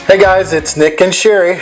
Hey guys, it's Nick and Sherry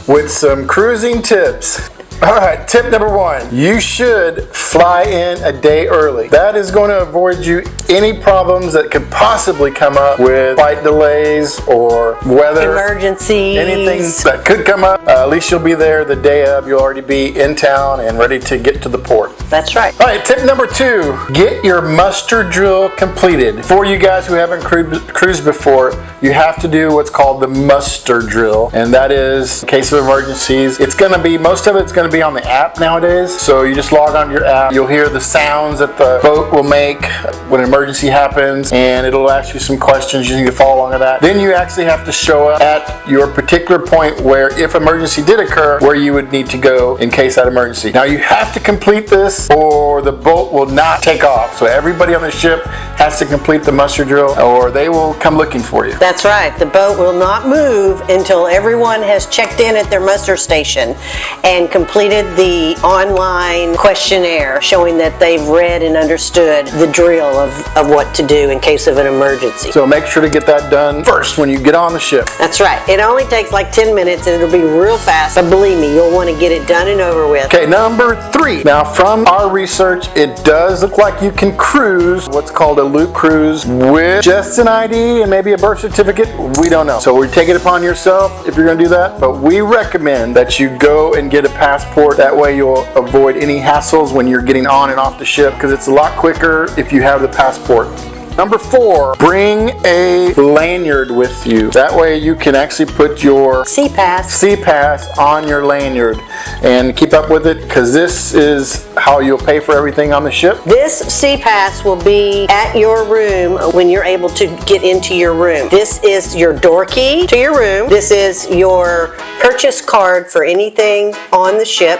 with some cruising tips. Alright, tip number 1. You should fly in a day early. That is going to avoid you any problems that could possibly come up with flight delays or weather. Emergencies. Anything that could come up. At least you'll be there the day of. You'll already be in town and ready to get to the port. That's right. Alright, tip number 2. Get your muster drill completed. For you guys who haven't cruised before, you have to do what's called the muster drill. And that is, in case of emergencies, most of it's going to be on the app nowadays. So you just log on to your app. You'll hear the sounds that the boat will make when an emergency happens. And it'll ask you some questions. You need to follow along with that. Then you actually have to show up at your particular point where, if emergency did occur, where you would need to go in case of that emergency. Now you have to complete this or the boat will not take off. So everybody on the ship has to complete the muster drill or they will come looking for you. That's right. The boat will not move until everyone has checked in at their muster station and completed the online questionnaire showing that they've read and understood the drill of what to do in case of an emergency. So make sure to get that done first when you get on the ship. That's right. It only takes like 10 minutes and it'll be real fast, but believe me, you'll want to get it done and over with. Okay, number 3. Now from our research, it does look like you can cruise what's called a loop cruise with just an ID and maybe a birth certificate. We don't know. So we take it upon yourself if you're going to do that, but we recommend that you go and get a passport. That way you'll avoid any hassles when you're getting on and off the ship, because it's a lot quicker if you have the passport. Number 4, bring a lanyard with you. That way you can actually put your SeaPass on your lanyard and keep up with it, because this is how you'll pay for everything on the ship. This SeaPass will be at your room when you're able to get into your room. This is your door key to your room. This is your purchase card for anything on the ship.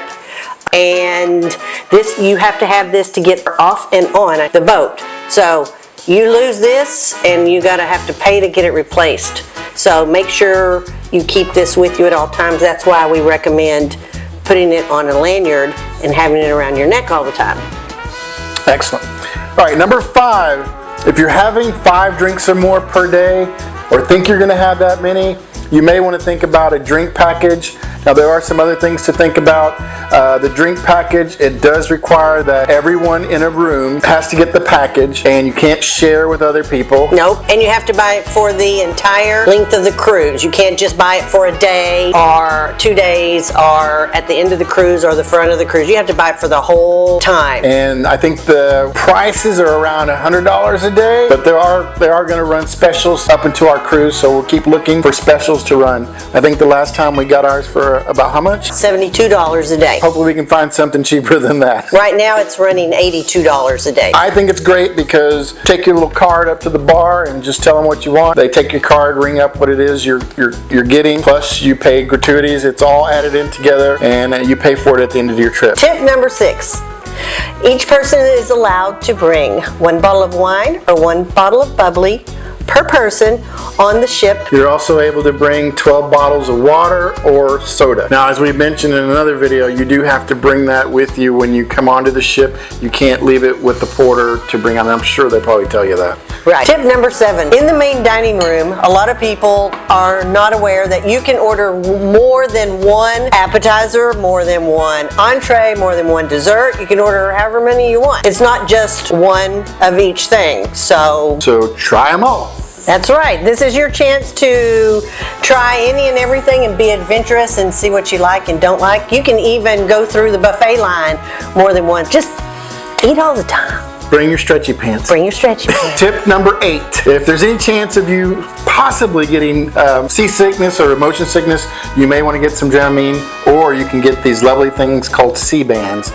And this, you have to have this to get off and on the boat. So you lose this and you gotta have to pay to get it replaced. So make sure you keep this with you at all times. That's why we recommend putting it on a lanyard and having it around your neck all the time. Excellent. All right, number 5, if you're having 5 drinks or more per day, or think you're gonna have that many, you may want to think about a drink package. Now there are some other things to think about. The drink package, it does require that everyone in a room has to get the package, and you can't share with other people. Nope, and you have to buy it for the entire length of the cruise. You can't just buy it for a day or 2 days or at the end of the cruise or the front of the cruise. You have to buy it for the whole time. And I think the prices are around $100 a day, but they are going to run specials up into our cruise, so we'll keep looking for specials to run. I think the last time we got ours for about how much? $72 a day. Hopefully we can find something cheaper than that. Right now it's running $82 a day. I think it's great because take your little card up to the bar and just tell them what you want. They take your card, ring up what it is you're getting, plus you pay gratuities. It's all added in together, and you pay for it at the end of your trip. Tip number 6. Each person is allowed to bring 1 bottle of wine or 1 bottle of bubbly per person on the ship. You're also able to bring 12 bottles of water or soda. Now, as we mentioned in another video, you do have to bring that with you when you come onto the ship. You can't leave it with the porter to bring on. I'm sure they'll probably tell you that. Right. Tip number 7. In the main dining room, a lot of people are not aware that you can order more than 1 appetizer, more than 1 entree, more than 1 dessert. You can order however many you want. It's not just 1 of each thing. So try them all. That's right. This is your chance to try any and everything and be adventurous and see what you like and don't like. You can even go through the buffet line more than once. Just eat all the time. Bring your stretchy pants. Bring your stretchy pants. Tip number 8. If there's any chance of you possibly getting seasickness or motion sickness, you may want to get some Dramamine, or you can get these lovely things called Sea-Bands.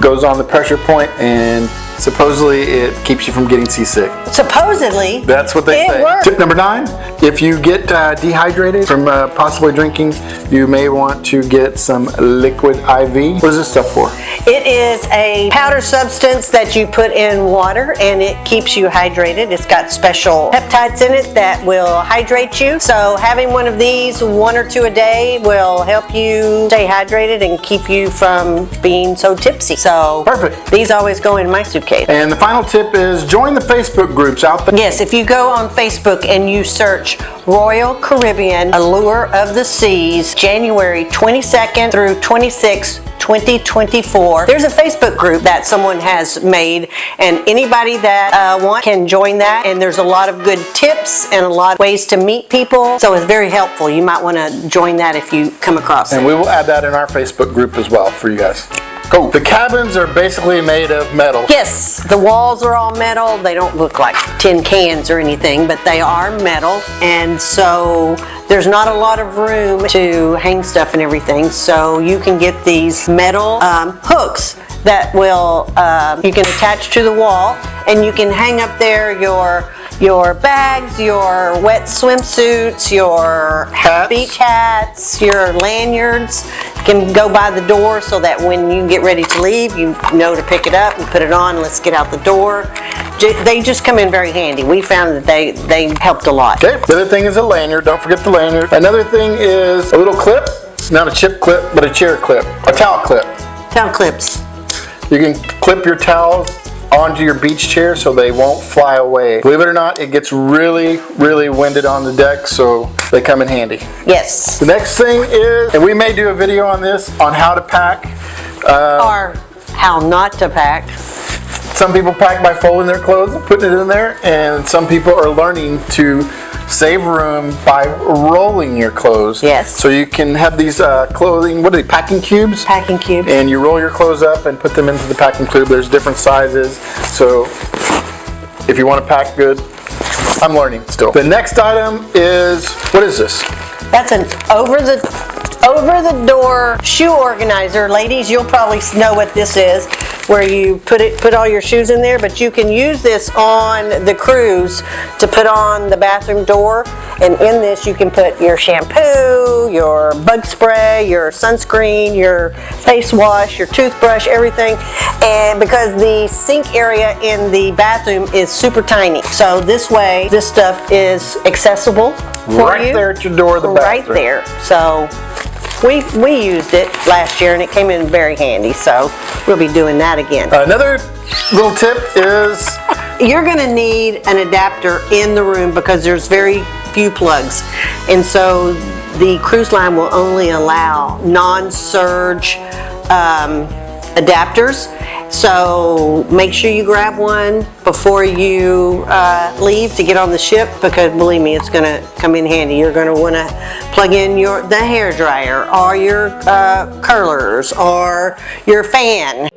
Goes on the pressure point, and supposedly it keeps you from getting seasick. Supposedly. That's what they say. Works. Tip number 9. If you get dehydrated from possibly drinking, you may want to get some liquid IV. What is this stuff for? It is a powder substance that you put in water and it keeps you hydrated. It's got special peptides in it that will hydrate you. So having one of these 1 or 2 a day will help you stay hydrated and keep you from being so tipsy. So perfect. These always go in my suitcase. case. And the final tip is join the Facebook groups out there. Yes, if you go on Facebook and you search Royal Caribbean Allure of the Seas, January 22nd through 26th, 2024. There's a Facebook group that someone has made, and anybody that wants can join that, and there's a lot of good tips and a lot of ways to meet people, so it's very helpful. You might want to join that if you come across And it. we will add that in our Facebook group as well for you guys. Cool. The cabins are basically made of metal. Yes, the walls are all metal. They don't look like tin cans or anything, but they are metal, and so there's not a lot of room to hang stuff and everything, so you can get these metal hooks that will you can attach to the wall, and you can hang up there your bags, your wet swimsuits, your Hats. beach hats, your lanyards can go by the door so that when you get ready to leave, you know to pick it up and put it on. Let's get out the door. They just come in very handy. We found that they helped a lot. Okay. The other thing is a lanyard. Don't forget the lanyard. Another thing is a little clip. Not a chip clip, but a chair clip. A towel clip. Towel clips. You can clip your towels onto your beach chair so they won't fly away. Believe it or not, it gets really, really winded on the deck, so they come in handy. Yes. The next thing is, and we may do a video on this, on how to pack. Or how not to pack. Some people pack by folding their clothes and putting it in there, and some people are learning to save room by rolling your clothes. Yes. So you can have these clothing, what are they, packing cubes? Packing cubes. And you roll your clothes up and put them into the packing cube. There's different sizes. So if you want to pack good, I'm learning still. The next item is, what is this? That's an over the door shoe organizer. Ladies, you'll probably know what this is, where you put all your shoes in there, but you can use this on the cruise to put on the bathroom door, and in this you can put your shampoo, your bug spray, your sunscreen, your face wash, your toothbrush, everything. And because the sink area in the bathroom is super tiny, so this way this stuff is accessible for Right you. there at your door of the Right bathroom. there. So we used it last year and it came in very handy, so we'll be doing that again. Another little tip is, You're gonna need an adapter in the room because there's very few plugs, and so the cruise line will only allow non-surge adapters. So make sure you grab one before you leave to get on the ship, because believe me, it's going to come in handy. You're going to want to plug in the hair dryer or your curlers or your fan.